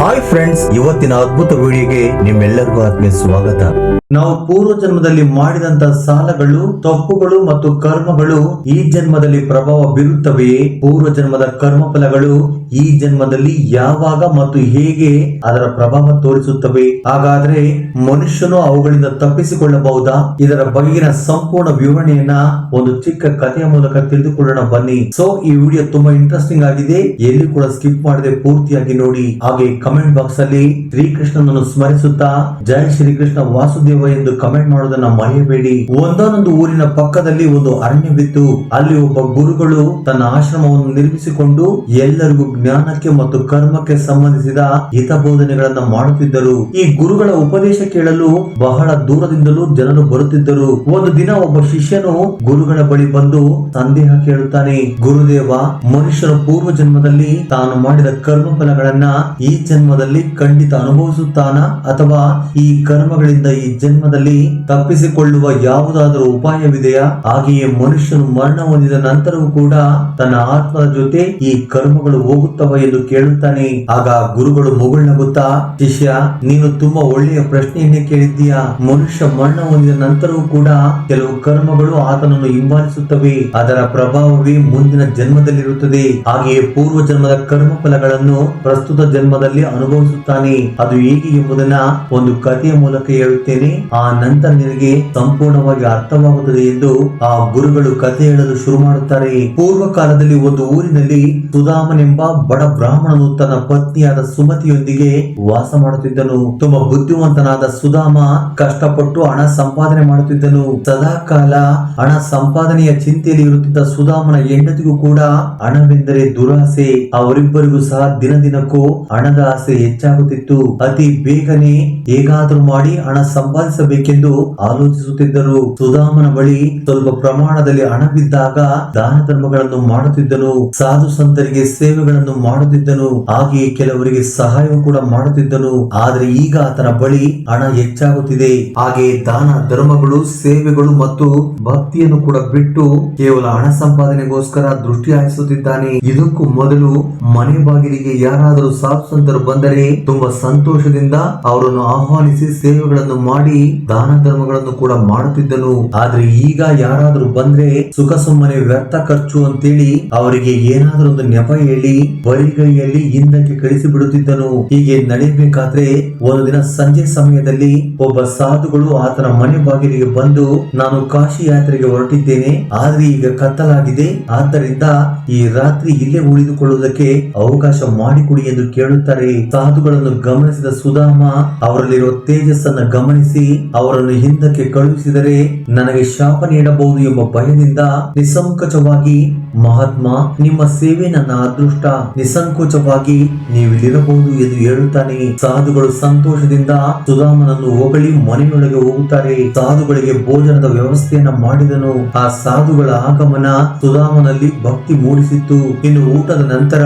Hi friends, ಇವತ್ತಿನ ಅದ್ಭುತ ವಿಡಿಯೋಗೆ ನಿಮ್ಮೆಲ್ಲರಿಗೂ ಆತ್ಮೀಯ ಸ್ವಾಗತ. ನಾವು ಪೂರ್ವ ಜನ್ಮದಲ್ಲಿ ಮಾಡಿದಂತ ಸಾಲಗಳು, ತಪ್ಪುಗಳು ಮತ್ತು ಕರ್ಮಗಳು ಈ ಜನ್ಮದಲ್ಲಿ ಪ್ರಭಾವ ಬೀರುತ್ತವೆಯೇ? ಪೂರ್ವ ಜನ್ಮದ ಕರ್ಮ ಫಲಗಳು ಈ ಜನ್ಮದಲ್ಲಿ ಯಾವಾಗ ಮತ್ತು ಹೇಗೆ ಅದರ ಪ್ರಭಾವ ತೋರಿಸುತ್ತವೆ? ಹಾಗಾದ್ರೆ ಮನುಷ್ಯನು ಅವುಗಳಿಂದ ತಪ್ಪಿಸಿಕೊಳ್ಳಬಹುದಾ? ಇದರ ಬಗೆಗಿನ ಸಂಪೂರ್ಣ ವಿವರಣೆಯನ್ನ ಒಂದು ಚಿಕ್ಕ ಕಥೆಯ ಮೂಲಕ ತಿಳಿದುಕೊಳ್ಳೋಣ ಬನ್ನಿ. ಸೊ ಈ ವಿಡಿಯೋ ತುಂಬಾ ಇಂಟ್ರೆಸ್ಟಿಂಗ್ ಆಗಿದೆ, ಎಲ್ಲಿ ಕೂಡ ಸ್ಕಿಪ್ ಮಾಡದೆ ಪೂರ್ತಿಯಾಗಿ ನೋಡಿ. ಹಾಗೆ ಕಮೆಂಟ್ ಬಾಕ್ಸ್ ಅಲ್ಲಿ ಶ್ರೀಕೃಷ್ಣನನ್ನು ಸ್ಮರಿಸುತ್ತಾ ಜೈ ಶ್ರೀಕೃಷ್ಣ ವಾಸುದೇವ ಎಂದು ಕಮೆಂಟ್ ಮಾಡೋದನ್ನ ಮರೆಯಬೇಡಿ. ಒಂದೊಂದು ಊರಿನ ಪಕ್ಕದಲ್ಲಿ ಒಂದು ಅರಣ್ಯವಿತ್ತು. ಅಲ್ಲಿ ಒಬ್ಬ ಗುರುಗಳು ತನ್ನ ಆಶ್ರಮವನ್ನು ನಿರ್ಮಿಸಿಕೊಂಡು ಎಲ್ಲರಿಗೂ ಜ್ಞಾನಕ್ಕೆ ಮತ್ತು ಕರ್ಮಕ್ಕೆ ಸಂಬಂಧಿಸಿದ ಹಿತಬೋಧನೆಗಳನ್ನ ಮಾಡುತ್ತಿದ್ದರು. ಈ ಗುರುಗಳ ಉಪದೇಶ ಕೇಳಲು ಬಹಳ ದೂರದಿಂದಲೂ ಜನರು ಬರುತ್ತಿದ್ದರು. ಒಂದು ದಿನ ಒಬ್ಬ ಶಿಷ್ಯನು ಗುರುಗಳ ಬಳಿ ಬಂದು ಸಂದೇಹ ಕೇಳುತ್ತಾನೆ. ಗುರುದೇವ, ಮನುಷ್ಯನು ಪೂರ್ವ ಜನ್ಮದಲ್ಲಿ ತಾನು ಮಾಡಿದ ಕರ್ಮ ಫಲಗಳನ್ನ ಈ ಜನ್ಮದಲ್ಲಿ ಖಂಡಿತ ಅನುಭವಿಸುತ್ತಾನ, ಅಥವಾ ಈ ಕರ್ಮಗಳಿಂದ ಈ ಜನ್ಮದಲ್ಲಿ ತಪ್ಪಿಸಿಕೊಳ್ಳುವ ಯಾವುದಾದರೂ ಉಪಾಯವಿದೆಯಾ? ಹಾಗೆಯೇ ಮನುಷ್ಯನು ಮರಣ ಹೊಂದಿದ ನಂತರವೂ ಕೂಡ ತನ್ನ ಆತ್ಮದ ಜೊತೆ ಈ ಕರ್ಮಗಳು ಹೋಗುತ್ತವ ಎಂದು ಕೇಳುತ್ತಾನೆ. ಆಗ ಗುರುಗಳು ಮುಗುಳ್ನಗುತ್ತಾ, ಶಿಷ್ಯ, ನೀನು ತುಂಬಾ ಒಳ್ಳೆಯ ಪ್ರಶ್ನೆಯನ್ನೇ ಕೇಳಿದ್ದೀಯಾ. ಮನುಷ್ಯ ಮರಣ ಹೊಂದಿದ ನಂತರವೂ ಕೂಡ ಕೆಲವು ಕರ್ಮಗಳು ಆತನನ್ನು ಹಿಂಬಾಲಿಸುತ್ತವೆ. ಅದರ ಪ್ರಭಾವವೇ ಮುಂದಿನ ಜನ್ಮದಲ್ಲಿರುತ್ತದೆ. ಹಾಗೆಯೇ ಪೂರ್ವ ಜನ್ಮದ ಕರ್ಮ ಫಲಗಳನ್ನು ಪ್ರಸ್ತುತ ಜನ್ಮದಲ್ಲಿ ಅನುಭವಿಸುತ್ತಾನೆ. ಅದು ಹೇಗೆ ಎಂಬುದನ್ನ ಒಂದು ಕಥೆಯ ಮೂಲಕ ಹೇಳುತ್ತೇನೆ. ಆ ನಂತರ ನಿನಗೆ ಸಂಪೂರ್ಣವಾಗಿ ಅರ್ಥವಾಗುತ್ತದೆ ಎಂದು ಆ ಗುರುಗಳು ಕಥೆ ಹೇಳಲು ಶುರು ಮಾಡುತ್ತಾರೆ. ಪೂರ್ವ ಕಾಲದಲ್ಲಿ ಒಂದು ಊರಿನಲ್ಲಿ ಸುಧಾಮನೆಂಬ ಬಡ ಬ್ರಾಹ್ಮಣನು ತನ್ನ ಪತ್ನಿಯಾದ ಸುಮತಿಯೊಂದಿಗೆ ವಾಸ ಮಾಡುತ್ತಿದ್ದನು. ತುಂಬಾ ಬುದ್ಧಿವಂತನಾದ ಸುಧಾಮ ಕಷ್ಟಪಟ್ಟು ಹಣ ಸಂಪಾದನೆ ಮಾಡುತ್ತಿದ್ದನು. ಸದಾ ಕಾಲ ಹಣ ಸಂಪಾದನೆಯ ಚಿಂತೆಯಲ್ಲಿ ಇರುತ್ತಿದ್ದ ಸುಧಾಮನ ಹೆಂಡತಿಗೂ ಕೂಡ ಹಣವೆಂದರೆ ದುರಾಸೆ. ಅವರಿಬ್ಬರಿಗೂ ಸಹ ದಿನ ದಿನಕ್ಕೂ ಹಣದ ಆಸೆ ಹೆಚ್ಚಾಗುತ್ತಿತ್ತು. ಅತಿ ಬೇಗನೆ ಹೇಗಾದರೂ ಮಾಡಿ ಹಣ ಸಂಪಾದಿಸಬೇಕೆಂದು ಆಲೋಚಿಸುತ್ತಿದ್ದರು. ಸುಧಾಮನ ಬಳಿ ಸ್ವಲ್ಪ ಪ್ರಮಾಣದಲ್ಲಿ ಹಣವಿದ್ದಾಗ ದಾನ ಧರ್ಮಗಳನ್ನು ಮಾಡುತ್ತಿದ್ದನು. ಸಾಧು ಸಂತರಿಗೆ ಸೇವೆಗಳನ್ನು ಮಾಡುತ್ತಿದ್ದನು. ಹಾಗೆಯೇ ಕೆಲವರಿಗೆ ಸಹಾಯ ಕೂಡ ಮಾಡುತ್ತಿದ್ದನು. ಆದ್ರೆ ಈಗ ಆತನ ಬಳಿ ಹಣ ಹೆಚ್ಚಾಗುತ್ತಿದೆ. ಹಾಗೆ ದಾನ ಧರ್ಮಗಳು, ಸೇವೆಗಳು ಮತ್ತು ಭಕ್ತಿಯನ್ನು ಕೂಡ ಬಿಟ್ಟು ಕೇವಲ ಹಣ ಸಂಪಾದನೆಗೋಸ್ಕರ ದೃಷ್ಟಿ ಹಾಯಿಸುತ್ತಿದ್ದಾನೆ. ಇದಕ್ಕೂ ಮೊದಲು ಮನೆ ಬಾಗಿಲಿಗೆ ಯಾರಾದರೂ ಸಾಧು ಸಂತರು ಬಂದರೆ ತುಂಬಾ ಸಂತೋಷದಿಂದ ಅವರನ್ನು ಆಹ್ವಾನಿಸಿ ಸೇವೆಗಳನ್ನು ಮಾಡಿ ದಾನ ಧರ್ಮಗಳನ್ನು ಕೂಡ ಮಾಡುತ್ತಿದ್ದನು. ಆದ್ರೆ ಈಗ ಯಾರಾದ್ರೂ ಬಂದ್ರೆ ಸುಖ ಸುಮ್ಮನೆ ವ್ಯರ್ಥ ಖರ್ಚು ಅಂತೇಳಿ ಅವರಿಗೆ ಏನಾದ್ರೂ ಒಂದು ನೆಪ ಹೇಳಿ ಬರಿಗೈಯಲ್ಲಿ ಹಿಂದಕ್ಕೆ ಕಳಿಸಿ ಬಿಡುತ್ತಿದ್ದನು. ಹೀಗೆ ನಡೆಯಬೇಕಾದ್ರೆ ಒಂದು ದಿನ ಸಂಜೆ ಸಮಯದಲ್ಲಿ ಒಬ್ಬ ಸಾಧುಗಳು ಆತನ ಮನೆ ಬಾಗಿಲಿಗೆ ಬಂದು, ನಾನು ಕಾಶಿ ಯಾತ್ರೆಗೆ ಹೊರಟಿದ್ದೇನೆ, ಆದ್ರೆ ಈಗ ಕತ್ತಲಾಗಿದೆ, ಆದ್ದರಿಂದ ಈ ರಾತ್ರಿ ಇಲ್ಲೇ ಉಳಿದುಕೊಳ್ಳುವುದಕ್ಕೆ ಅವಕಾಶ ಮಾಡಿಕೊಡಿ ಎಂದು ಕೇಳುತ್ತಾರೆ. ಸಾಧುಗಳನ್ನು ಗಮನಿಸಿದ ಸುಧಾಮ ಅವರಲ್ಲಿರುವ ತೇಜಸ್ಸನ್ನ ಗಮನಿಸಿ ಅವರನ್ನು ಹಿಂದಕ್ಕೆ ಕಳುಹಿಸಿದರೆ ನನಗೆ ಶಾಪ ನೀಡಬಹುದು ಎಂಬ ಭಯದಿಂದ ನಿಸ್ಸಂಕೋಚವಾಗಿ, ಮಹಾತ್ಮ, ನಿಮ್ಮ ಸೇವೆ ನನ್ನ ಅದೃಷ್ಟ, ನಿಸ್ಸಂಕೋಚವಾಗಿ ನೀವಿಲ್ಲಿರಬಹುದು ಎಂದು ಹೇಳುತ್ತಾನೆ. ಸಾಧುಗಳು ಸಂತೋಷದಿಂದ ಸುಧಾಮನನ್ನು ಹೊಗಳಿ ಮನೆಯೊಳಗೆ ಹೋಗುತ್ತಾರೆ. ಸಾಧುಗಳಿಗೆ ಭೋಜನದ ವ್ಯವಸ್ಥೆಯನ್ನ ಮಾಡಿದನು. ಆ ಸಾಧುಗಳ ಆಗಮನ ಸುಧಾಮನಲ್ಲಿ ಭಕ್ತಿ ಮೂಡಿಸಿತ್ತು. ಇನ್ನು ಊಟದ ನಂತರ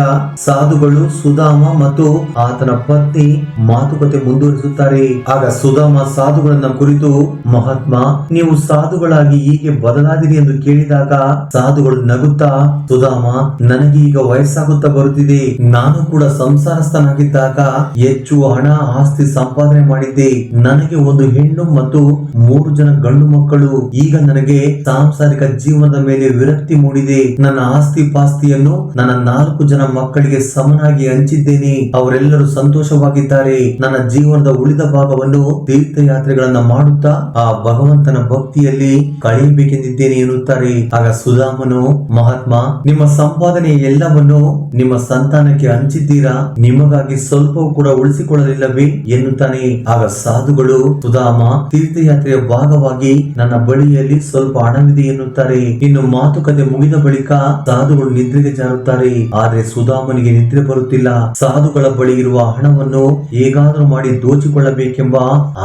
ಸಾಧುಗಳು, ಸುಧಾಮ ಮತ್ತು ಆತನ ಪತ್ನಿ ಮಾತುಕತೆ ಮುಂದುವರಿಸುತ್ತಾರೆ. ಆಗ ಸುಧಾಮ ಸಾಧುಗಳನ್ನ ಕುರಿತು, ಮಹಾತ್ಮ, ನೀವು ಸಾಧುಗಳಾಗಿ ಹೀಗೆ ಬದಲಾದಿರಿ ಎಂದು ಕೇಳಿದಾಗ ಸಾಧುಗಳು ನಗುತ್ತಾ, ಸುಧಾಮ, ನನಗೆ ಈಗ ವಯಸ್ಸಾಗುತ್ತಾ ಬರುತ್ತಿದೆ. ನಾನು ಕೂಡ ಸಂಸಾರಸ್ಥನಾಗಿದ್ದಾಗ ಹೆಚ್ಚು ಹಣ ಆಸ್ತಿ ಸಂಪಾದನೆ ಮಾಡಿದ್ದೆ. ನನಗೆ ಒಂದು ಹೆಣ್ಣು ಮತ್ತು 3 ಜನ ಗಂಡು ಮಕ್ಕಳು. ಈಗ ನನಗೆ ಸಾಂಸಾರಿಕ ಜೀವನದ ಮೇಲೆ ವಿರಕ್ತಿ ಮೂಡಿದೆ. ನನ್ನ ಆಸ್ತಿ ಪಾಸ್ತಿಯನ್ನು ನನ್ನ 4 ಜನ ಮಕ್ಕಳಿಗೆ ಸಮನಾಗಿ ಹಂಚಿದ್ದೇನೆ. ಅವರೆಲ್ಲರೂ ಸಂತೋಷವಾಗಿದ್ದಾರೆ. ನನ್ನ ಜೀವನದ ಉಳಿದ ಭಾಗವನ್ನು ತೀರ್ಥಯಾತ್ರೆಗಳನ್ನ ಮಾಡುತ್ತಾ ಆ ಭಗವಂತನ ಭಕ್ತಿಯಲ್ಲಿ ಕಳೆಯಬೇಕೆಂದಿದ್ದೇನೆ ಎನ್ನುತ್ತಾರೆ. ಆಗ ಸುಧಾಮನು, ಮಹಾತ್ಮ, ನಿಮ್ಮ ಸಂಪಾದನೆ ಎಲ್ಲವನ್ನು ನಿಮ್ಮ ಸಂತಾನಕ್ಕೆ ಹಂಚಿದ್ದೀರಾ, ನಿಮಗಾಗಿ ಸ್ವಲ್ಪವೂ ಕೂಡ ಉಳಿಸಿಕೊಳ್ಳಲಿಲ್ಲವೇ ಎನ್ನುತ್ತಾನೆ. ಆಗ ಸಾಧುಗಳು, ಸುಧಾಮ, ತೀರ್ಥಯಾತ್ರೆಯ ಭಾಗವಾಗಿ ನನ್ನ ಬಳಿಯಲ್ಲಿ ಸ್ವಲ್ಪ ಹಣವಿದೆ ಎನ್ನುತ್ತಾರೆ. ಇನ್ನು ಮಾತುಕತೆ ಮುಗಿದ ಬಳಿಕ ಸಾಧುಗಳು ನಿದ್ರೆಗೆ ಜಾರುತ್ತಾರೆ. ಆದ್ರೆ ಸುಧಾಮನಿಗೆ ನಿದ್ರೆ ಬರುತ್ತಿಲ್ಲ. ಸಾಧುಗಳ ಬಳಿ ಇರುವ ಹಣವನ್ನು ಹೇಗಾದರೂ ಮಾಡಿ ದೋಚಿಕೊಳ್ಳಬೇಕೆಂಬ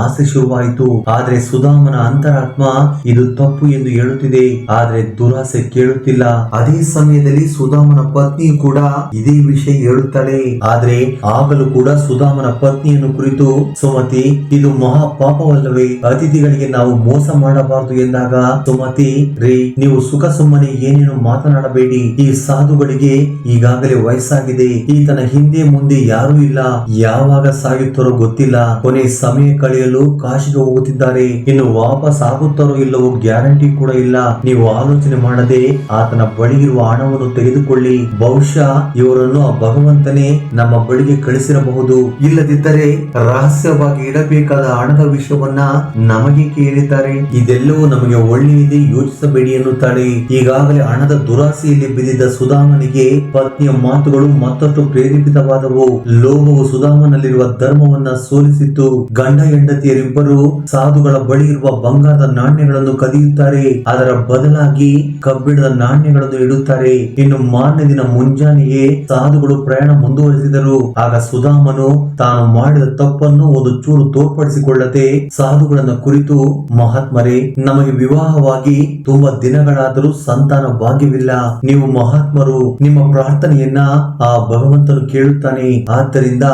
ಆಸೆ ಶುರುವಾಯಿತು. ಶುರುವಾಯಿತು. ಆದ್ರೆ ಸುಧಾಮನ ಅಂತರಾತ್ಮ ಇದು ತಪ್ಪು ಎಂದು ಹೇಳುತ್ತಿದೆ, ಆದ್ರೆ ದುರಾಸೆ ಕೇಳುತ್ತಿಲ್ಲ. ಅದೇ ಸಮಯದಲ್ಲಿ ಸುಧಾಮನ ಪತ್ನಿಯು ಕೂಡ ಇದೇ ವಿಷಯ ಹೇಳುತ್ತಾಳೆ. ಆದ್ರೆ ಆಗಲೂ ಕೂಡ ಸುಧಾಮನ ಪತ್ನಿಯನ್ನು ಕುರಿತು, ಸುಮತಿ, ಇದು ಮಹಾ ಪಾಪವಲ್ಲವೇ? ಅತಿಥಿಗಳಿಗೆ ನಾವು ಮೋಸ ಮಾಡಬಾರದು ಎಂದಾಗ, ಸುಮತಿ ರೇ, ನೀವು ಸುಖ ಸುಮ್ಮನೆ ಏನೇನು ಮಾತನಾಡಬೇಡಿ. ಈ ಸಾಧುಗಳಿಗೆ ಈಗಾಗಲೇ ವಯಸ್ಸಾಗಿದೆ. ಈತನ ಹಿಂದೆ ಮುಂದೆ ಯಾರೂ ಇಲ್ಲ. ಯಾವಾಗ ಸಾಯುತ್ತಾರೋ ಗೊತ್ತಿಲ್ಲ. ಕೊನೆ ಸಮಯ ಕಳೆಯಲು ಕಾಶಿಗೆ ಹೋಗುತ್ತಿದ್ದಾರೆ. ಇನ್ನು ವಾಪಸ್ ಆಗುತ್ತಾರೋ ಇಲ್ಲವೋ ಗ್ಯಾರಂಟಿ ಕೂಡ ಇಲ್ಲ. ನೀವು ಆಲೋಚನೆ ಮಾಡದೆ ಆತನ ಬಳಿ ಇರುವ ಹಣವನ್ನು ತೆಗೆದುಕೊಳ್ಳಿ. ಬಹುಶಃ ಇವರನ್ನು ಆ ಭಗವಂತನೇ ನಮ್ಮ ಬಳಿಗೆ ಕಳಿಸಿರಬಹುದು. ಇಲ್ಲದಿದ್ದರೆ ರಹಸ್ಯವಾಗಿ ಇಡಬೇಕಾದ ಹಣದ ವಿಷಯವನ್ನ ನಮಗೆ ಕೇಳಿದ್ದಾರೆ. ಇದೆಲ್ಲವೂ ನಮಗೆ ಒಳ್ಳೆಯದೇ, ಯೋಚಿಸಬೇಡಿ ಎನ್ನುತ್ತಾಳೆ. ಈಗಾಗಲೇ ಹಣದ ದುರಾಸೆಯಲ್ಲಿ ಬಿದ್ದಿದ್ದ ಸುಧಾಮನಿಗೆ ಪತ್ನಿಯ ಮಾತುಗಳು ಮತ್ತಷ್ಟು ಪ್ರೇರೇಪಿತವಾದವು. ಲೋಭವು ಸುಧಾಮನಲ್ಲಿರುವ ಧರ್ಮವನ್ನ ಸೋಲಿಸಿತ್ತು. ಗಂಡ ಹೆಂಡತಿಯರಿಬ್ಬರು ಸಾಧುಗಳ ಬಳಿ ಇರುವ ಬಂಗಾರದ ನಾಣ್ಯಗಳನ್ನು ಕದಿಯುತ್ತಾರೆ. ಅದರ ಬದಲಾಗಿ ಕಬ್ಬಿಣದ ನಾಣ್ಯಗಳನ್ನು ಇಡುತ್ತಾರೆ. ಇನ್ನು ಮಾರನೇ ದಿನ ಮುಂಜಾನೆಯೇ ಸಾಧುಗಳು ಪ್ರಯಾಣ ಮುಂದುವರಿಸಿದರು. ಆಗ ಸುಧಾಮನು ತಾನು ಮಾಡಿದ ತಪ್ಪನ್ನು ಒಂದು ಚೂರು ತೋರ್ಪಡಿಸಿಕೊಳ್ಳದೆ ಸಾಧುಗಳನ್ನ ಕುರಿತು, ಮಹಾತ್ಮರೇ, ನಮಗೆ ವಿವಾಹವಾಗಿ ತುಂಬಾ ದಿನಗಳಾದರೂ ಸಂತಾನ ಭಾಗ್ಯವಿಲ್ಲ. ನೀವು ಮಹಾತ್ಮರು, ನಿಮ್ಮ ಪ್ರಾರ್ಥನೆಯನ್ನ ಆ ಭಗವಂತನು ಕೇಳುತ್ತಾನೆ. ಆದ್ದರಿಂದ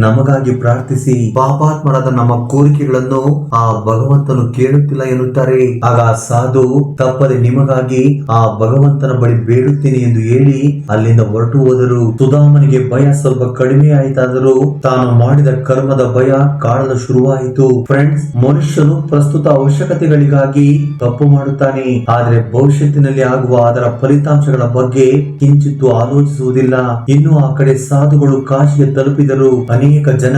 ನಮಗಾಗಿ ಪ್ರಾರ್ಥಿಸಿ. ಪಾಪಾತ್ಮರಾದ ನಮ್ಮ ಕೋರಿಕೆಗಳನ್ನು ಆ ಭಗವಂತನು ಕೇಳುತ್ತಿಲ್ಲ ಎನ್ನುತ್ತಾರೆ. ಆಗ ಸಾಧು ತಪ್ಪದೆ ನಿಮಗಾಗಿ ಆ ಭಗವಂತನ ಬಳಿ ಬೇಡುತ್ತೇನೆ ಎಂದು ಹೇಳಿ ಅಲ್ಲಿಂದ ಹೊರಟು ಹೋದರು. ಸುಧಾಮನಿಗೆ ಭಯ ಸ್ವಲ್ಪ ಕಡಿಮೆ ಆಯಿತಾದರೂ ತಾನು ಮಾಡಿದ ಕರ್ಮದ ಭಯ ಕಾಡಲು ಶುರುವಾಯಿತು. ಫ್ರೆಂಡ್ಸ್, ಮನುಷ್ಯನು ಪ್ರಸ್ತುತ ಅವಶ್ಯಕತೆಗಳಿಗಾಗಿ ತಪ್ಪು ಮಾಡುತ್ತಾನೆ, ಆದರೆ ಭವಿಷ್ಯತ್ತಿನಲ್ಲಿ ಆಗುವ ಅದರ ಫಲಿತಾಂಶಗಳ ಬಗ್ಗೆ ಕಿಂಚಿತ್ತು ಆಲೋಚಿಸುವುದಿಲ್ಲ. ಇನ್ನು ಆ ಕಡೆ ಸಾಧುಗಳು ಕಾಶಿಗೆ ತಲುಪಿದರು. ಅನೇಕ ಜನ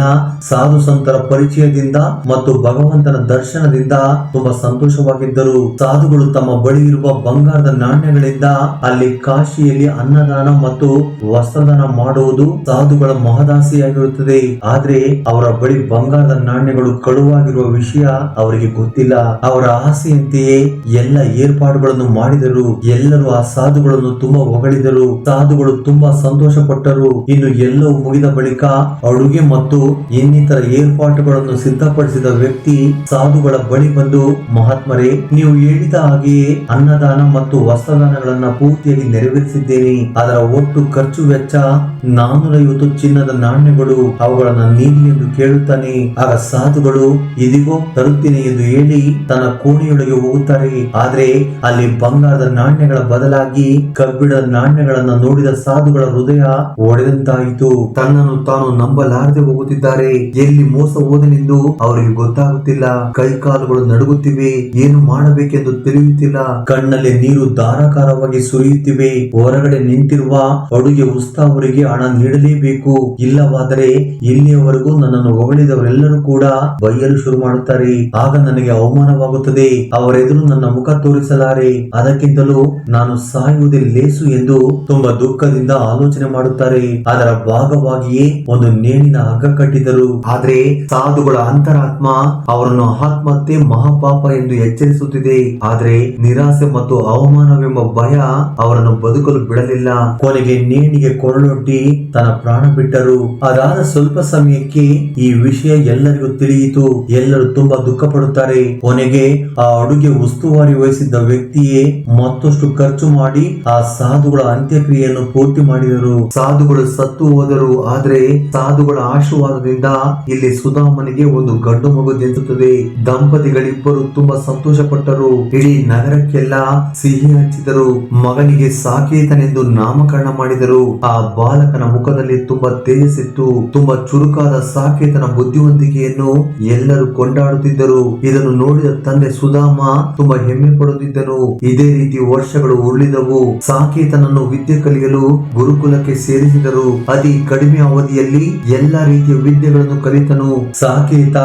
ಸಾಧು ಸಂತರ ಪರಿಚಯದಿಂದ ಮತ್ತು ಭಗವಂತನ ದರ್ಶನದಿಂದ ತುಂಬಾ ಸಂತೋಷವಾಗಿದ್ದರು. ಸಾಧುಗಳು ತಮ್ಮ ಬಳಿ ಇರುವ ಬಂಗಾರದ ನಾಣ್ಯಗಳಿಂದ ಅಲ್ಲಿ ಕಾಶಿಯಲ್ಲಿ ಅನ್ನದಾನ ಮತ್ತು ವಸ್ತ್ರದಾನ ಮಾಡುವುದು ಸಾಧುಗಳ ಮಹದಾಸೆಯಾಗಿರುತ್ತದೆ. ಆದ್ರೆ ಅವರ ಬಳಿ ಬಂಗಾರದ ನಾಣ್ಯಗಳು ಕಳುವಾಗಿರುವ ವಿಷಯ ಅವರಿಗೆ ಗೊತ್ತಿಲ್ಲ. ಅವರ ಆಸೆಯಂತೆಯೇ ಎಲ್ಲ ಏರ್ಪಾಡುಗಳನ್ನು ಮಾಡಿದರು. ಎಲ್ಲರೂ ಆ ಸಾಧುಗಳನ್ನು ತುಂಬಾ ಹೊಗಳಿದರು. ಸಾಧುಗಳು ತುಂಬಾ ಸಂತೋಷ ಪಟ್ಟರು. ಇನ್ನು ಎಲ್ಲವೂ ಮುಗಿದ ಬಳಿಕ ಅಡುಗೆ ಮತ್ತು ಇನ್ನಿತರ ಏರ್ಪಾಟುಗಳನ್ನು ಸಿದ್ಧಪಡಿಸಿದ ವ್ಯಕ್ತಿ ಸಾಧುಗಳ ಬಳಿ ಬಂದು, ಮಹಾತ್ಮರೇ, ನೀವು ಹೇಳಿದ ಹಾಗೆಯೇ ಅನ್ನದಾನ ಮತ್ತು ವಸ್ತ್ರದಾನಗಳನ್ನ ಪೂರ್ತಿಯಾಗಿ ನೆರವೇರಿಸಿದ್ದೇನೆ. ಅದರ ಒಟ್ಟು ಖರ್ಚು ವೆಚ್ಚ 450 ಚಿನ್ನದ ನಾಣ್ಯಗಳು. ಅವುಗಳನ್ನ ನೀಡಿ ಎಂದು ಕೇಳುತ್ತಾನೆ. ಆಗ ಸಾಧುಗಳು ಇದಿಗೋ ತರುತ್ತೇನೆ ಎಂದು ಹೇಳಿ ತನ್ನ ಕೋಣೆಯೊಳಗೆ ಹೋಗುತ್ತಾರೆ. ಆದ್ರೆ ಅಲ್ಲಿ ಬಂಗಾರದ ನಾಣ್ಯಗಳ ಬದಲಾಗಿ ಕಬ್ಬಿಣದ ನಾಣ್ಯಗಳನ್ನ ನೋಡಿದ ಸಾಧುಗಳ ಹೃದಯ ಒಡೆದಂತಾಯಿತು. ತನ್ನನ್ನು ತಾನು ನಂಬಲಾರದೆ ಹೋಗುತ್ತಿದ್ದಾರೆ. ಎಲ್ಲಿ ಮೋಸ ಹೋದನೆಂದು ಅವರಿಗೆ ಗೊತ್ತಾಗುತ್ತಿಲ್ಲ. ಕೈಕಾಲುಗಳು ನಡುಗುತ್ತಿವೆ. ಏನು ಮಾಡಬೇಕೆಂದು ತಿಳಿಯುತ್ತಿಲ್ಲ. ಕಣ್ಣಲ್ಲಿ ನೀರು ಧಾರಾಕಾರವಾಗಿ ಸುರಿಯುತ್ತಿವೆ. ಹೊರಗಡೆ ನಿಂತಿರುವ ಅಡುಗೆ ಉತ್ಸಾಹವರಿಗೆ ಹಣ ನೀಡಲೇಬೇಕು, ಇಲ್ಲವಾದರೆ ಇಲ್ಲಿಯವರೆಗೂ ನನ್ನನ್ನು ಹೊಗಳಿದವರೆಲ್ಲರೂ ಕೂಡ ಬೈಯಲು ಶುರು ಮಾಡುತ್ತಾರೆ. ಆಗ ನನಗೆ ಅವಮಾನವಾಗುತ್ತದೆ. ಅವರೆದುರು ನನ್ನ ಮುಖ ತೋರಿಸಲಾರೆ. ಅದಕ್ಕಿಂತಲೂ ನಾನು ಸಾಯುವುದೇ ಲೇಸು ಎಂದು ತುಂಬಾ ದುಃಖದಿಂದ ಆಲೋಚನೆ ಮಾಡುತ್ತಾರೆ. ಅದರ ಭಾಗವಾಗಿಯೇ ಒಂದು ನೇಣಿನ ಹಗ್ಗ ಕಟ್ಟಿದರು. ಆದ್ರೆ ಸಾಧುಗಳ ಅಂತರಾತ್ಮ ಅವರನ್ನು ಆತ್ಮಹತ್ಯೆ ಮಹಾಪಾಪ ಎಂದು ಎಚ್ಚರಿಸುತ್ತಿದೆ. ಆದ್ರೆ ನಿರಾಸೆ ಮತ್ತು ಅವಮಾನವೆಂಬ ಭಯ ಅವರನ್ನು ಬದುಕಲು ಬಿಡಲಿಲ್ಲ. ಕೊನೆಗೆ ನೇಣಿಗೆ ಕೊರಳೊಡ್ಡಿ ತನ್ನ ಪ್ರಾಣ ಬಿಟ್ಟರು. ಅದಾದ ಸ್ವಲ್ಪ ಸಮಯಕ್ಕೆ ಈ ವಿಷಯ ಎಲ್ಲರಿಗೂ ತಿಳಿಯಿತು. ಎಲ್ಲರೂ ತುಂಬಾ ದುಃಖ ಪಡುತ್ತಾರೆ. ಕೊನೆಗೆ ಆ ಅಡುಗೆ ಉಸ್ತುವಾರಿ ವಹಿಸಿದ್ದ ವ್ಯಕ್ತಿಯೇ ಮತ್ತಷ್ಟು ಖರ್ಚು ಮಾಡಿ ಆ ಸಾಧುಗಳ ಅಂತ್ಯಕ್ರಿಯೆಯನ್ನು ಪೂರ್ತಿ ಮಾಡಿದರು. ಸಾಧುಗಳು ಸತ್ತು ಹೋದರು. ಆದ್ರೆ ಸಾಧುಗಳ ಆಶೀರ್ವಾದದಿಂದ ಇಲ್ಲಿ ಸುಧಾಮನಿಗೆ ಒಂದು ಗಂಡು ಮಗು ಜನಿಸುತ್ತದೆ. ದಂಪತಿಗಳಿಬ್ಬರು ತುಂಬಾ ಸಂತೋಷ ಪಟ್ಟರು. ಇಡೀ ನಗರಕ್ಕೆಲ್ಲ ಸಿಹಿ ಹಂಚಿದರು. ಮಗನಿಗೆ ಸಾಕೇತನೆಂದು ನಾಮಕರಣ ಮಾಡಿದರು. ಆ ಬಾಲಕನ ಮುಖದಲ್ಲಿ ತುಂಬಾ ತೇಜಸ್ಸಿತ್ತು. ತುಂಬಾ ಚುರುಕಾದ ಸಾಕೇತನ ಬುದ್ಧಿವಂತಿಕೆಯನ್ನು ಎಲ್ಲರೂ ಕೊಂಡಾಡುತ್ತಿದ್ದರು. ಇದನ್ನು ನೋಡಿದ ತಂದೆ ಸುಧಾಮ ತುಂಬಾ ಹೆಮ್ಮೆ ಪಡುತ್ತಿದ್ದನು. ಇದೇ ರೀತಿ ವರ್ಷಗಳು ಉರುಳಿದವು. ಸಾಕೇತನನ್ನು ವಿದ್ಯೆ ಕಲಿಯಲು ಗುರುಕುಲಕ್ಕೆ ಸೇರಿಸಿದರು. ಅತಿ ಕಡಿಮೆ ಅವಧಿಯಲ್ಲಿ ಎಲ್ಲಾ ರೀತಿಯ ವಿದ್ಯೆಗಳನ್ನು ಕಲಿತನು. ಸಾಕೇತ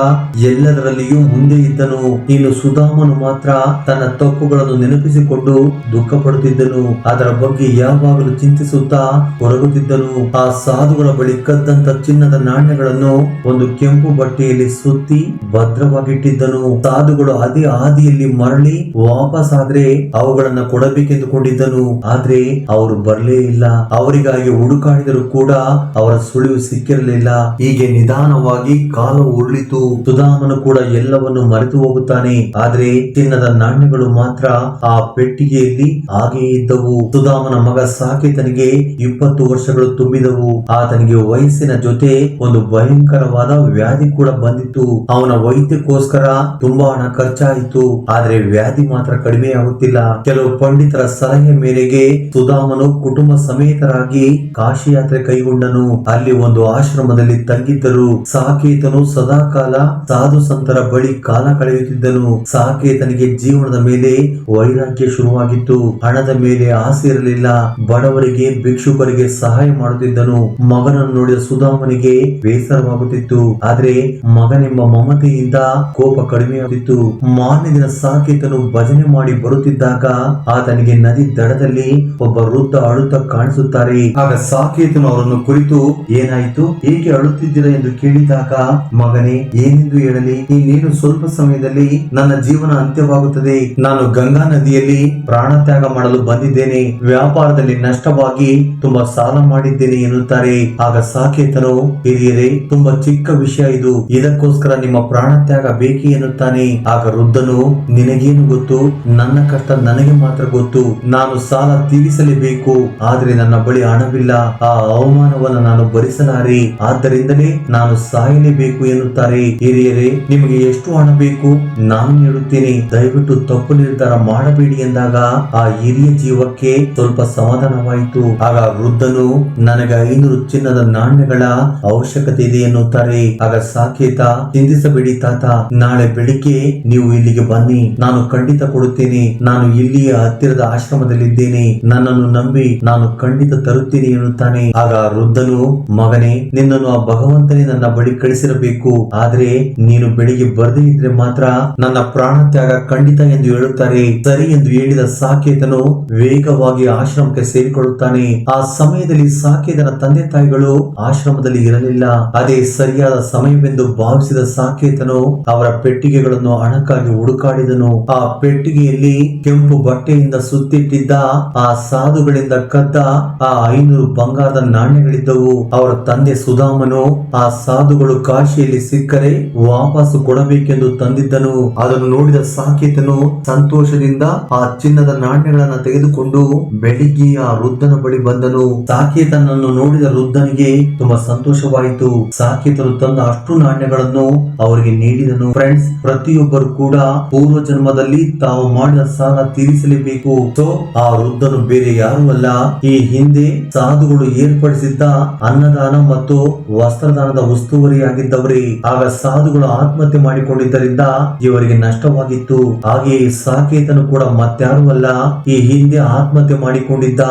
ಎಲ್ಲದರಲ್ಲಿಯೂ ಮುಂದೆ ಇದ್ದನು. ಇನ್ನು ಸುಧಾಮನು ಮಾತ್ರ ತನ್ನ ತಪ್ಪುಗಳನ್ನು ನೆನಪಿಸಿಕೊಂಡು ದುಃಖ ಪಡುತ್ತಿದ್ದನು. ಅದರ ಬಗ್ಗೆ ಯಾವಾಗಲೂ ಚಿಂತಿಸುತ್ತಾ ಹೊರಗುತ್ತಿದ್ದನು. ಆ ಸಾಧುಗಳ ಬಳಿ ಕದ್ದಂತ ಚಿನ್ನದ ನಾಣ್ಯಗಳನ್ನು ಒಂದು ಕೆಂಪು ಬಟ್ಟೆಯಲ್ಲಿ ಸುತ್ತಿ ಭದ್ರವಾಗಿಟ್ಟಿದ್ದನು. ಸಾಧುಗಳು ಅದೇ ಹಾದಿಯಲ್ಲಿ ಮರಳಿ ವಾಪಸ್ ಆದ್ರೆ ಅವುಗಳನ್ನ ಕೊಡಬೇಕೆಂದುಕೊಂಡಿದ್ದನು. ಆದ್ರೆ ಅವರು ಬರಲೇ ಇಲ್ಲ. ಅವರಿಗಾಗಿ ಹುಡುಕಾಡಿದರೂ ಕೂಡ ಅವರ ಸುಳಿವು ಸಿಕ್ಕಿರಲಿಲ್ಲ. ಹೀಗೆ ನಿಧಾನವಾಗಿ ಕಾಲ ಉರುಳಿತು. ಸುಧಾಮನು ಕೂಡ ಎಲ್ಲವನ್ನು ಮರೆತು ಹೋಗುತ್ತಾನೆ. ಆದ್ರೆ ಚಿನ್ನದ ನಾಣ್ಯಗಳು ಮಾತ್ರ ಆ ಪೆಟ್ಟಿಗೆಯಲ್ಲಿ ಹಾಗೆಯೇ ಇದ್ದವು. ಸುಧಾಮನ ಮಗ ಸಾಕೇತನಿಗೆ 20 ವರ್ಷಗಳು ತುಂಬಿದವು. ಆತನಿಗೆ ವಯಸ್ಸಿನ ಜೊತೆ ಒಂದು ಭಯಂಕರವಾದ ವ್ಯಾಧಿ ಕೂಡ ಬಂದಿತ್ತು. ಅವನ ವೈದ್ಯಕ್ಕೋಸ್ಕರ ತುಂಬಾ ಹಣ ಖರ್ಚಾಯಿತು. ಆದ್ರೆ ವ್ಯಾಧಿ ಮಾತ್ರ ಕಡಿಮೆ ಆಗುತ್ತಿಲ್ಲ. ಕೆಲವು ಪಂಡಿತರ ಸಲಹೆ ಮೇರೆಗೆ ಸುಧಾಮನು ಕುಟುಂಬ ಸಮೇತರಾಗಿ ಕಾಶಿ ಯಾತ್ರೆ ಕೈಗೊಂಡನು. ಅಲ್ಲಿ ಒಂದು ಆಶ್ರಮದಲ್ಲಿ ತಂಗಿದ್ದರು. ಸಾಕೇತನು ಸದಾಕಾಲ ಸಾಧು ಸಂತರ ಬಳಿ ಕಾಲ ಕಳೆಯುತ್ತಿದ್ದನು. ಸಾಕೇತನಿಗೆ ಜೀವನದ ಮೇಲೆ ವೈರಾಗ್ಯ ಶುರುವಾಗಿತ್ತು. ಹಣದ ಮೇಲೆ ಆಸೆ ಇರಲಿಲ್ಲ. ಬಡವರಿಗೆ ಭಿಕ್ಷುಕರಿಗೆ ಸಹಾಯ ಮಾಡುತ್ತಿದ್ದನು. ಮಗನನ್ನು ನೋಡಿದ ಸುಧಾಮನಿಗೆ ಬೇಸರವಾಗುತ್ತಿತ್ತು. ಆದ್ರೆ ಮಗನೆಂಬ ಮಮತೆಯಿಂದ ಕೋಪ ಕಡಿಮೆಯಾಗುತ್ತಿತ್ತು. ಮಾರನೇ ದಿನ ಸಾಕೇತನು ಭಜನೆ ಮಾಡಿ ಬರುತ್ತಿದ್ದಾಗ ಆತನಿಗೆ ನದಿ ದಡದಲ್ಲಿ ಒಬ್ಬ ವೃದ್ಧ ಅಳುತ್ತಾ ಕಾಣಿಸುತ್ತಾರೆ. ಆಗ ಸಾಕೇತನು ಅವರನ್ನು ಕುರಿತು ಏನಾಯಿತು, ಏಕೆ ಅಳುತ್ತಿದ್ದೀರಾ ಎಂದು ಕೇಳಿದಾಗ, ಮಗನೇ ಏನೆಂದು ಹೇಳಲಿ, ಇನ್ನೇನು ಸ್ವಲ್ಪ ಸಮಯದಲ್ಲಿ ನನ್ನ ಜೀವನ ಅಂತ್ಯವಾಗುತ್ತದೆ. ನಾನು ಗಂಗಾ ನದಿಯಲ್ಲಿ ಪ್ರಾಣ ತ್ಯಾಗ ಮಾಡಲು ಬಂದಿದ್ದೇನೆ. ವ್ಯಾಪಾರದಲ್ಲಿ ನಷ್ಟವಾಗಿ ತುಂಬಾ ಸಾಲ ಮಾಡಿದ್ದೇನೆ ಎನ್ನುತ್ತಾರೆ. ಆಗ ಸಾಕೇತನು, ಹಿರಿಯರೇ, ತುಂಬಾ ಚಿಕ್ಕ ವಿಷಯ ಇದು, ಇದಕ್ಕೋಸ್ಕರ ನಿಮ್ಮ ಪ್ರಾಣ ತ್ಯಾಗ ಬೇಕೇ ಎನ್ನುತ್ತಾನೆ. ಆಗ ವೃದ್ಧನು, ನಿನಗೇನು ಗೊತ್ತು, ನನ್ನ ಕಷ್ಟ ನನಗೆ ಮಾತ್ರ ಗೊತ್ತು. ನಾನು ಸಾಲ ತೀರಿಸಲೇಬೇಕು. ಆದ್ರೆ ನನ್ನ ಬಳಿ ಹಣವಿಲ್ಲ. ಆ ಅವಮಾನವನ್ನು ನಾನು ಭರಿಸಲಾರೆ. ಆದ್ದರಿಂದಲೇ ನಾನು ಸಾಯಲೇಬೇಕು ಎನ್ನುತ್ತಾರೆ. ಹಿರಿಯರೇ, ನಿಮಗೆ ಎಷ್ಟು ಹಣ ಬೇಕು ನಾನು ನೀಡುತ್ತೇನೆ. ದಯವಿಟ್ಟು ತಪ್ಪು ನಿರ್ಧಾರ ಮಾಡಬೇಡಿ ಎಂದಾಗ ಆ ಹಿರಿಯ ಜೀವಕ್ಕೆ ಸ್ವಲ್ಪ ಸಮಾಧಾನವಾಯಿತು. ಆಗ ವೃದ್ಧನು, ನನಗೆ 500 ಚಿನ್ನದ ನಾಣ್ಯಗಳ ಅವಶ್ಯಕತೆ ಇದೆ ಎನ್ನುತ್ತಾರೆ. ಆಗ ಸಾಕೇತ, ಚಿಂತಿಸಬೇಡಿ ತಾತ, ನಾಳೆ ಬೆಳಿಗ್ಗೆ ನೀವು ಇಲ್ಲಿಗೆ ಬನ್ನಿ, ನಾನು ಖಂಡಿತ ಕೊಡುತ್ತೇನೆ. ನಾನು ಇಲ್ಲಿಯ ಹತ್ತಿರದ ಆಶ್ರಮದಲ್ಲಿದ್ದೇನೆ. ನನ್ನನ್ನು ನಂಬಿ ನಾನು ಖಂಡಿತ ತರುತ್ತೇನೆ ಎನ್ನುತ್ತಾನೆ. ಆಗ ವೃದ್ಧನು, ಮಗನೇ, ನಿನ್ನನ್ನು ಆ ಭಗವಂತನೇ ನನ್ನ ಬಳಿ ಕಳಿಸಿರಬೇಕು. ಆದ್ರೆ ನೀನು ಬೆಳಿಗ್ಗೆ ಬರದೇ ಇದ್ರೆ ಮಾತ್ರ ನನ್ನ ಪ್ರಾಣ ತ್ಯಾಗ ಖಂಡಿತ ಎಂದು ಹೇಳುತ್ತಾರೆ. ಸರಿ ಎಂದು ಹೇಳಿದ ಸಾಕೇತನು ವೇಗವಾಗಿ ಆಶ್ರಮಕ್ಕೆ ಸೇರಿಕೊಳ್ಳುತ್ತಾನೆ. ಆ ಸಮಯದಲ್ಲಿ ಸಾಕೇತನ ತಂದೆ ತಾಯಿಗಳು ಆಶ್ರಮದಲ್ಲಿ ಇರಲಿಲ್ಲ. ಅದೇ ಸರಿಯಾದ ಸಮಯವೆಂದು ಭಾವಿಸಿದ ಸಾಕೇತನು ಅವರ ಪೆಟ್ಟಿಗೆಗಳನ್ನು ಹಣಕ್ಕಾಗಿ ಹುಡುಕಾಡಿದನು. ಆ ಪೆಟ್ಟಿಗೆಯಲ್ಲಿ ಕೆಂಪು ಬಟ್ಟೆಯಿಂದ ಸುತ್ತಿಟ್ಟಿದ್ದ ಆ ಸಾಧುಗಳಿಂದ ಕದ್ದ ಆ 500 ಬಂಗಾರದ ನಾಣ್ಯಗಳಿದ್ದವು. ಅವರ ತಂದೆ ಸುಧಾಮನು ಆ ಸಾಧುಗಳು ಕಾಶಿಯಲ್ಲಿ ಸಿಕ್ಕರೆ ವಾಪಸ್ಸು ಕೊಡಬೇಕೆಂದು ತಂದಿದ್ದನು. ಅದನ್ನು ನೋಡಿದ ಸಾಕೇತನು ಸಂತೋಷದಿಂದ ಆ ಚಿನ್ನದ ನಾಣ್ಯಗಳನ್ನು ತೆಗೆದುಕೊಂಡು ಬೆಳಿಗ್ಗೆ ಆ ವೃದ್ಧನ ಬಳಿ ಬಂದನು. ಸಾಕೇತನನ್ನು ನೋಡಿದ ವೃದ್ಧನಿಗೆ ತುಂಬಾ ಸಂತೋಷವಾಯಿತು. ಸಾಕೇತನು ತಂದ ಅಷ್ಟು ನಾಣ್ಯಗಳನ್ನು ಅವರಿಗೆ ನೀಡಿದನು. ಫ್ರೆಂಡ್ಸ್, ಪ್ರತಿಯೊಬ್ಬರು ಕೂಡ ಪೂರ್ವ ಜನ್ಮದಲ್ಲಿ ತಾವು ಮಾಡಿದ ಸಾಲ ತೀರಿಸಲೇಬೇಕು. ಸೊ ಆ ವೃದ್ಧನು ಬೇರೆ ಯಾರು ಅಲ್ಲ, ಈ ಹಿಂದೆ ಸಾಧುಗಳು ಏರ್ಪಡಿಸಿದ್ದ ಅನ್ನದಾನ ಮತ್ತು ವಸ್ತ್ರದಾನದ ಉಸ್ತುವಾರಿಯಾಗಿದ್ದವರೇ. ಆಗ ಸಾಧುಗಳು ಆತ್ಮಹತ್ಯೆ ಮಾಡಿಕೊಂಡಿದ್ದರಿಂದ ಇವರಿಗೆ ನಷ್ಟವಾಗಿತ್ತು. ಹಾಗೆಯೇ ಸಾಕೇತನು ಕೂಡ ಮತ್ಯಾರು ಅಲ್ಲ, ಈ ಹಿಂದೆ ಆತ್ಮಹತ್ಯೆ ಮಾಡಿಕೊಂಡಿದ್ದ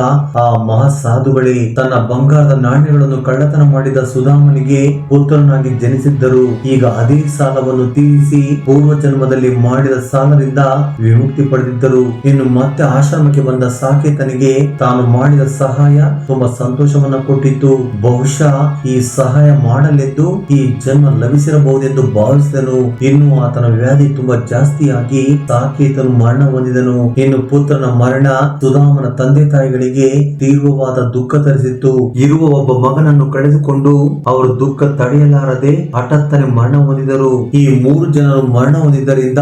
ಆ ಮಹಾ ಸಾಧುಗಳೇ. ತನ್ನ ಬಂಗಾರದ ನಾಣ್ಯಗಳನ್ನು ಕಳ್ಳತನ ಮಾಡಿದ ಸುಧಾಮನಿಗೆ ಪುತ್ರನಾಗಿ ಜನಿಸಿದ್ದರು. ಈಗ ಅದೇ ಸಾಲವನ್ನು ತೀರಿಸಿ ಪೂರ್ವ ಜನ್ಮದಲ್ಲಿ ಮಾಡಿದ ಸಾಲದಿಂದ ವಿಮುಕ್ತಿ ಪಡೆದಿದ್ದರು. ಇನ್ನು ಮತ್ತೆ ಆಶ್ರಮಕ್ಕೆ ಬಂದ ಸಾಕೇತನಿಗೆ ತಾನು ಮಾಡಿದ ಸಹಾಯ ತುಂಬಾ ಸಂತೋಷವನ್ನ ಕೊಟ್ಟಿತ್ತು. ಬಹುಶಃ ಈ ಸಹಾಯ ಮಾಡಲೆಂದು ಈ ಜನ್ಮ ಲಭಿಸಿರಬಹುದೆಂದು ಭಾವಿಸಿದನು. ಇನ್ನು ಆತನ ವ್ಯಾಧಿ ತುಂಬಾ ಜಾಸ್ತಿಯಾಗಿ ಸಾಕೇತನು ಮರಣ ಹೊಂದಿದನು. ಇನ್ನು ಪುತ್ರನ ಮರಣ ಸುಧಾಮನ ತಂದೆ ತಾಯಿಗಳಿಗೆ ತೀವ್ರವಾದ ದುಃಖ ತರಿಸಿತ್ತು. ಇರುವ ಒಬ್ಬ ಮಗನನ್ನು ಕಳೆದುಕೊಂಡು ಅವರು ದುಃಖ ತಡೆಯಲಾರದೆ ಹಠಾತ್ತನೆ ಮರಣ ಹೊಂದಿದರು. ಈ 3 ಜನರು ಮರಣ ಹೊಂದಿದ್ದರಿಂದ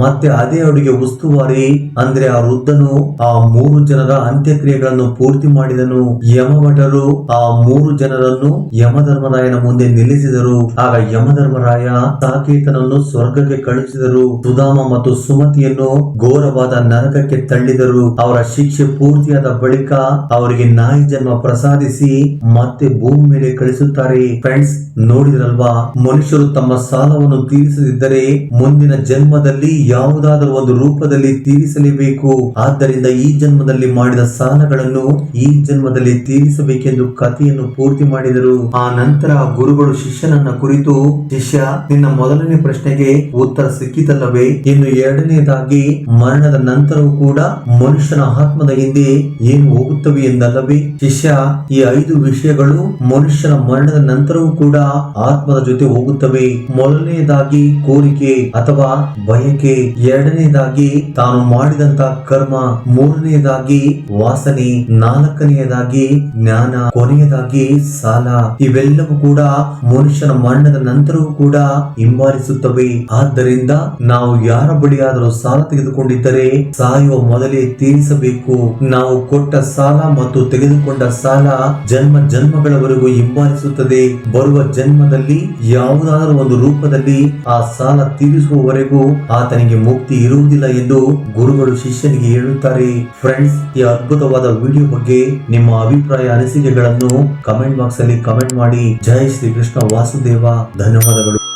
ಮತ್ತೆ ಅದೇ ಅಡುಗೆ ಉಸ್ತುವಾರಿ ಅಂದ್ರೆ ಆ ವೃದ್ಧನು ಆ 3 ಜನರ ಅಂತ್ಯಕ್ರಿಯೆಗಳನ್ನು ಪೂರ್ತಿ ಮಾಡಿದನು. ಯಮಭಟರು ಆ 3 ಜನರನ್ನು ಯಮಧರ್ಮರಾಯನ ಮುಂದೆ ನಿಲ್ಲಿಸಿದರು. ಆಗ ಯಮಧರ್ಮರಾಯ ಸಾಕೇತನನ್ನು ಸ್ವರ್ಗಕ್ಕೆ ಕಳುಹಿಸಿದರು. ಸುಧಾಮ ಮತ್ತು ಸುಮತಿಯನ್ನು ಘೋರವಾದ ನರಕಕ್ಕೆ ತಳ್ಳಿದರು. ಅವರ ಶಿಕ್ಷೆ ಪೂರ್ತಿಯಾದ ಬಳಿಕ ಅವರಿಗೆ ನಾಯಿ ಜನ್ಮ ಪ್ರಸಾದಿಸಿ ಮತ್ತೆ ಭೂಮಿ ಮೇಲೆ ಕಳಿಸುತ್ತಾರೆ. ಫ್ರೆಂಡ್ಸ್, ನೋಡಿದ್ರಲ್ವಾ, ಮನುಷ್ಯರು ತಮ್ಮ ಸಾಲವನ್ನು ತೀರಿಸದಿದ್ದರೆ ಮುಂದಿನ ಜನ್ಮದಲ್ಲಿ ಯಾವುದಾದರೂ ಒಂದು ರೂಪದಲ್ಲಿ ತೀರಿಸಲೇಬೇಕು. ಆದ್ದರಿಂದ ಈ ಜನ್ಮದಲ್ಲಿ ಮಾಡಿದ ಸಾಲಗಳನ್ನು ಈ ಜನ್ಮದಲ್ಲಿ ತೀರಿಸಬೇಕೆಂದು ಕಥೆಯನ್ನು ಪೂರ್ತಿ ಮಾಡಿದರು. ಆ ನಂತರ ಗುರುಗಳು ಶಿಷ್ಯನನ್ನ ಕುರಿತು, ಶಿಷ್ಯ, ನಿನ್ನ ಮೊದಲನೇ ಪ್ರಶ್ನೆಗೆ ಉತ್ತರ ಸಿಕ್ಕಿತಲ್ಲವೇ? ಇನ್ನು ಎರಡನೇದಾಗಿ ಮರಣದ ನಂತರವೂ ಕೂಡ ಮನುಷ್ಯನ ಆತ್ಮದ ಹಿಂದೆ ಏನು ಹೋಗುತ್ತವೆ ಎಂದಲ್ಲವೇ? ಶಿಷ್ಯ, ಈ 5 ವಿಷಯಗಳು ಮನುಷ್ಯನ ಮರಣದ ನಂತರವೂ ಕೂಡ ಆತ್ಮದ ಜೊತೆ ಹೋಗುತ್ತವೆ. ಮೊದಲನೆಯದಾಗಿ ಕೋರಿಕೆ ಅಥವಾ ಬಯಕೆ, ಎರಡನೆಯದಾಗಿ ತಾನು ಮಾಡಿದಂತ ಕರ್ಮ, ಮೂರನೆಯದಾಗಿ ವಾಸನೆ, ನಾಲ್ಕನೆಯದಾಗಿ ಜ್ಞಾನ, ಕೊನೆಯದಾಗಿ ಸಾಲ. ಇವೆಲ್ಲವೂ ಕೂಡ ಮನುಷ್ಯನ ಮರಣದ ನಂತರವೂ ಕೂಡ ಹಿಂಬಾಲಿಸುತ್ತವೆ. ಆದ್ದರಿಂದ ನಾವು ಯಾರ ಬಳಿಯಾದರೂ ಸಾಲ ತೆಗೆದುಕೊಂಡಿದ್ದರೆ ಸಾಯುವ ಮೊದಲೇ ತೀರಿಸಬೇಕು. ನಾವು ಕೊಟ್ಟ ಸಾಲ ಮತ್ತು ತೆಗೆದುಕೊಂಡ ಸಾಲ ಜನ್ಮಗಳವರೆಗೂ ಹಿಂಬಾಲಿಸುತ್ತದೆ. ಬರುವ ಜನ್ಮದಲ್ಲಿ ಯಾವುದಾದರೂ ಒಂದು ರೂಪದಲ್ಲಿ ಆ ಸಾಲ ತೀರಿಸುವವರೆಗೂ ಆತನಿಗೆ ಮುಕ್ತಿ ಇರುವುದಿಲ್ಲ ಎಂದು ಗುರುಗಳು ಶಿಷ್ಯನಿಗೆ ಹೇಳುತ್ತಾರೆ. ಫ್ರೆಂಡ್ಸ್, ಈ ಅದ್ಭುತವಾದ ವಿಡಿಯೋ ಬಗ್ಗೆ ನಿಮ್ಮ ಅಭಿಪ್ರಾಯ, ಅನಿಸಿಕೆಗಳನ್ನು ಕಮೆಂಟ್ ಬಾಕ್ಸ್ ಅಲ್ಲಿ ಕಮೆಂಟ್ ಮಾಡಿ. ಜೈ ಶ್ರೀ ಕೃಷ್ಣ ವಾಸುದೇವ. ಧನ್ಯವಾದಗಳು.